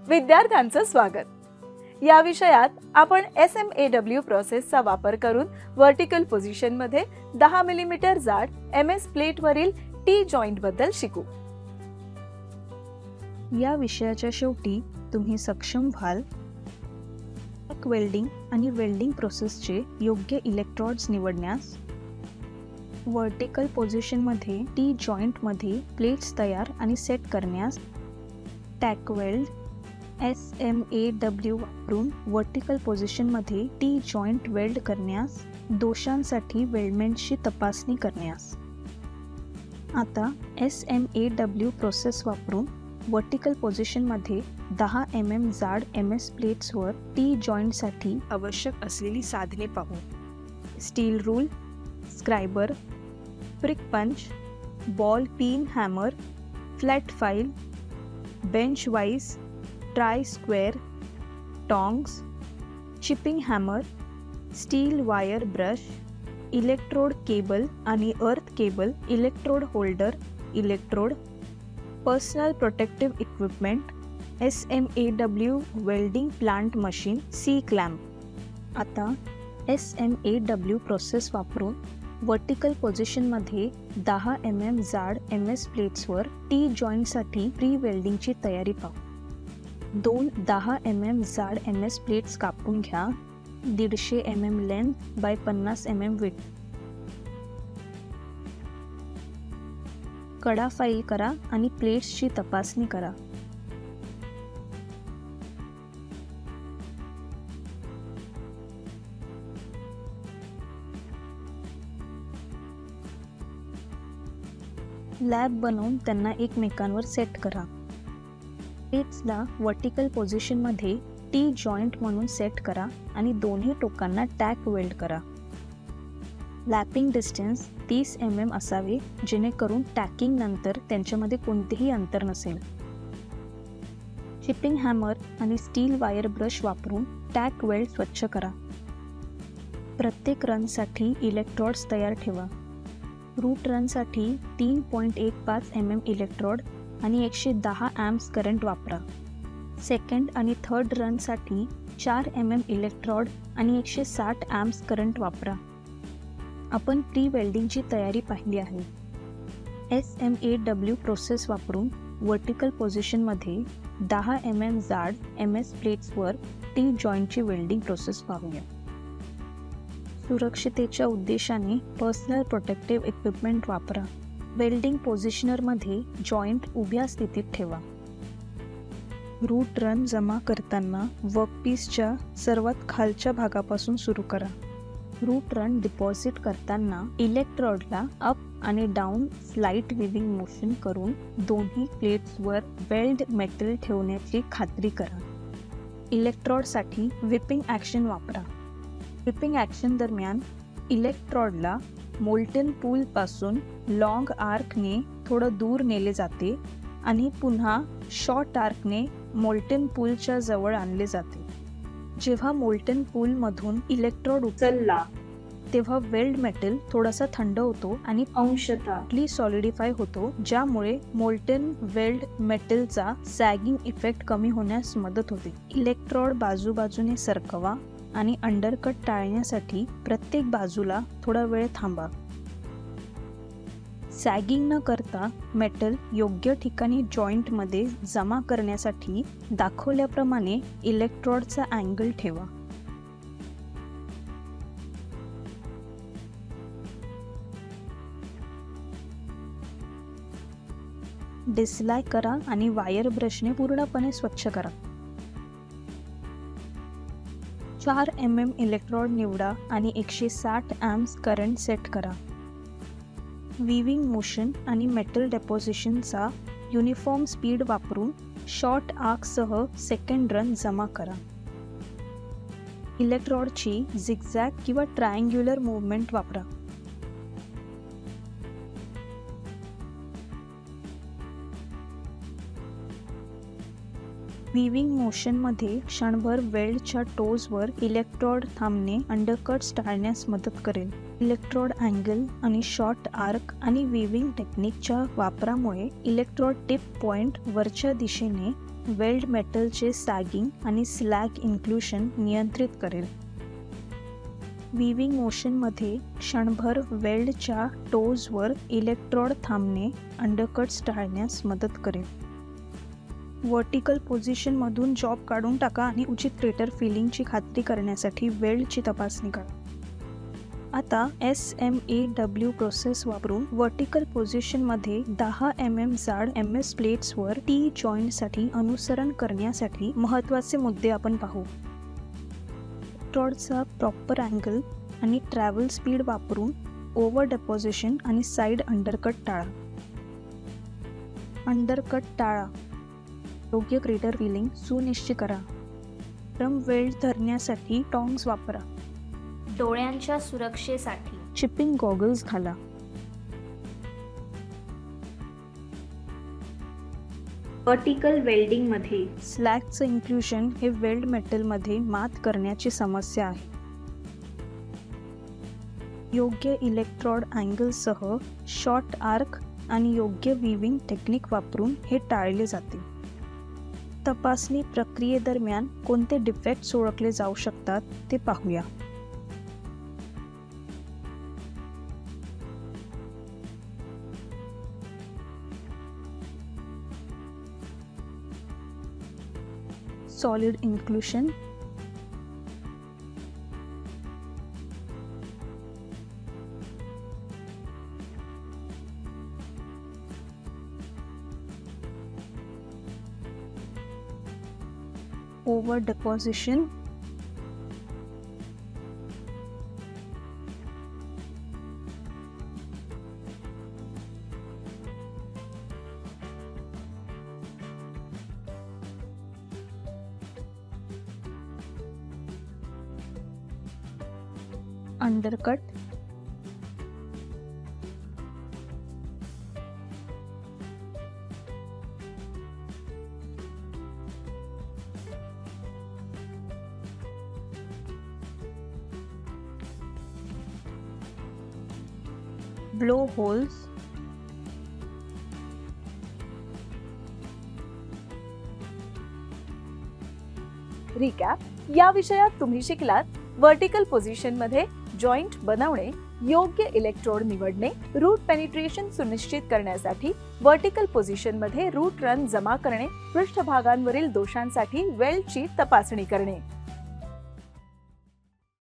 विद्यार्थ्यांचं स्वागत। या विषयात आपण SMAW प्रोसेसचा वापर करून वर्टिकल पोझिशन मध्ये 10 मिलीमीटर जाड MS प्लेट वरील टी जॉइंट बद्दल शिकू। या विषयाच्या शेवटी तुम्ही सक्षम व्हाल वेल्डिंग आणि वेल्डिंग प्रोसेसचे योग्य इलेक्ट्रोड्स निवडण्यास, वर्टिकल पोझिशन मध्ये टी जॉइंट मध्ये प्लेट्स तयार आणि सेट करण्यास, टॅक वेल्ड SMAW वापरून वर्टिकल पोझिशन मध्ये टी जॉइंट वेल्ड करण्यास, दोषांसाठी वेल्डमेंटची तपासणी करण्यास। आता SMAW प्रोसेस वापरून वर्टिकल पोझिशन मध्ये 10 mm जाड MS प्लेट्सवर टी जॉइंटसाठी आवश्यक असलेली साधने पाहू। Steel rule, scriber, prick punch, ball peen hammer, flat file, bench vice, try square, tongs, chipping hammer, steel wire brush, electrode cable आणि earth cable, electrode holder, electrode, personal protective equipment, SMAW welding plant machine, C clamp. आता SMAW process वापरून vertical पोझिशनमध्ये 10 mm जाड MS प्लेट्सवर T जॉइंटसाठी प्री वेल्डिंगची तयारी पाहू। दोन 10 mm जाड MS प्लेट्स कापून घ्या। 150 mm length bye 50 mm width. कडा फाईल करा आणि प्लेट्सची तपासणी करा। लॅब बनवून त्यांना एकमेकांवर सेट करा। प्लेट्सला वर्टिकल पोझिशन मध्ये टी जॉइंट म्हणून सेट करा आणि दोन्ही टोकांना टॅक वेल्ड करा। लॅपिंग डिस्टन्स 30 mm असावे, जेणेकरून टॅकिंग नंतर त्यांच्यामध्ये कोणतेही अंतर नसेल। चिपिंग हॅमर आणि स्टील वायर ब्रश वापरून टॅक वेल्ड स्वच्छ करा। प्रत्येक रनसाठी इलेक्ट्रोड्स तयार ठेवा। रूट रनसाठी 3.15 mm इलेक्ट्रोड आणि 110 amps करंट वापरा। सेकंड आणि थर्ड रनसाठी 4 mm इलेक्ट्रोड आणि 160 amps करंट वापरा। आपण प्री वेल्डिंगची तयारी पाहिली आहे। SMAW प्रोसेस वापरून वर्टिकल पोझिशनमध्ये 10 mm जाड MS प्लेट्सवर टी जॉइंटची वेल्डिंग प्रोसेस पाहूया। सुरक्षितेच्या उद्देशाने पर्सनल प्रोटेक्टिव्ह इक्विपमेंट वापरा। वेल्डिंग पोझिशनरमध्ये जॉइंट उभ्या स्थितीत ठेवा। रूट रन जमा करताना वर्कपीसच्या सर्वात खालच्या भागापासून सुरू करा। रूट रन डिपॉझिट करताना इलेक्ट्रोडला अप आणि डाऊन स्लाइट विविंग मोशन करून दोन्ही प्लेट्सवर वेल्ड मेटल ठेवण्याची खात्री करा। इलेक्ट्रोडसाठी विपिंग ॲक्शन वापरा। विपिंग ॲक्शन दरम्यान इलेक्ट्रोडला मोल्टन पूल पासून लॉंग आर्कने थोडं दूर नेले जाते आणि पुन्हा शॉर्ट आर्कने मोल्टन पूलच्या जवळ आणले जाते। जेव्हा मोल्टन पूल मधून इलेक्ट्रोड उचलला तेव्हा वेल्ड मेटल थोडासा थंड होतो आणि अंशतः सॉलिडिफाय होतो, ज्यामुळे मोल्टन वेल्ड मेटलचा सॅगिंग इफेक्ट कमी होण्यास मदत होते। इलेक्ट्रोड बाजूबाजूने सरकवा आणि अंडरकट टाळण्यासाठी प्रत्येक बाजूला थोडा वेळ थांबा। सॅगिंग न करता मेटल योग्य ठिकाणी जॉइंटमध्ये जमा करण्यासाठी दाखवल्याप्रमाणे इलेक्ट्रोडचा अँगल ठेवा। डिस्लाय करा आणि वायर ब्रशने पूर्णपणे स्वच्छ करा। 4 mm इलेक्ट्रोड निवडा आणि 160 amps करंट सेट करा। विविंग मोशन आणि मेटल डेपोझिशनचा युनिफॉर्म स्पीड वापरून शॉर्ट आर्कसह सेकंड रन जमा करा। इलेक्ट्रोडची झिगझॅग किंवा ट्रायंग्युलर मूव्हमेंट वापरा। विविंग मोशनमध्ये क्षणभर वेल्डच्या टोजवर इलेक्ट्रोड थांबणे अंडरकट्स टाळण्यास मदत करेल। इलेक्ट्रोड अँगल आणि शॉर्ट आर्क आणि विविंग टेक्निकच्या वापरामुळे इलेक्ट्रोड टिप पॉइंट वरच्या दिशेने वेल्ड मेटलचे सॅगिंग आणि स्लॅग इन्क्ल्युशन नियंत्रित करेल. वीविंग मोशनमध्ये क्षणभर वेल्डच्या टोजवर इलेक्ट्रोड थांबणे अंडरकट्स टाळण्यास मदत करेल. व्हर्टिकल पोझिशनमधून जॉब काढून टाका आणि उचित क्रेटर फिलिंगची खात्री करण्यासाठी वेल्डची तपासणी करा. आता SMAW प्रोसेस वापरून व्हर्टिकल पोझिशनमध्ये 10 mm जाड MS प्लेट्सवर T जॉईंटसाठी अनुसरण करण्यासाठी महत्त्वाचे मुद्दे आपण पाहू. इलेक्ट्रोडचा प्रॉपर अँगल आणि ट्रॅव्हल स्पीड वापरून ओव्हर डेपोझिशन आणि साइड अंडरकट टाळा. अंडरकट टाळा. योग्य क्रेटर फिलिंग सुनिश्चित करा. ड्रम वेल्ड धरण्यासाठी टॉंग्स वापरा. डोळ्यांच्या सुरक्षेसाठी चिपिंग गॉगल्स घाला. व्हर्टिकल वेल्डिंगमध्ये स्लॅगचं इन्क्ल्युजन हे वेल्ड मेटलमध्ये मात करण्याची समस्या आहे. योग्य इलेक्ट्रोड अँगलसह शॉर्ट आर्क आणि योग्य वीविंग टेक्निक वापरून हे टाळले जाते. तपासणी प्रक्रियेदरम्यान कोणते डिफेक्ट्स ओळखले जाऊ शकतात ते पाहूया. Solid inclusion, over deposition, undercut, blow holes, recap. या विषयात तुम्ही शिकलात व्हर्टिकल पोझिशनमध्ये जॉईंट बनवणे, योग्य इलेक्ट्रोड निवडणे, रूट पेनिट्रेशन सुनिश्चित करण्यासाठी व्हर्टिकल पोझिशनमध्ये रूट रन जमा करणे, पृष्ठभागांवरील दोषांसाठी वेल्डची तपासणी करणे.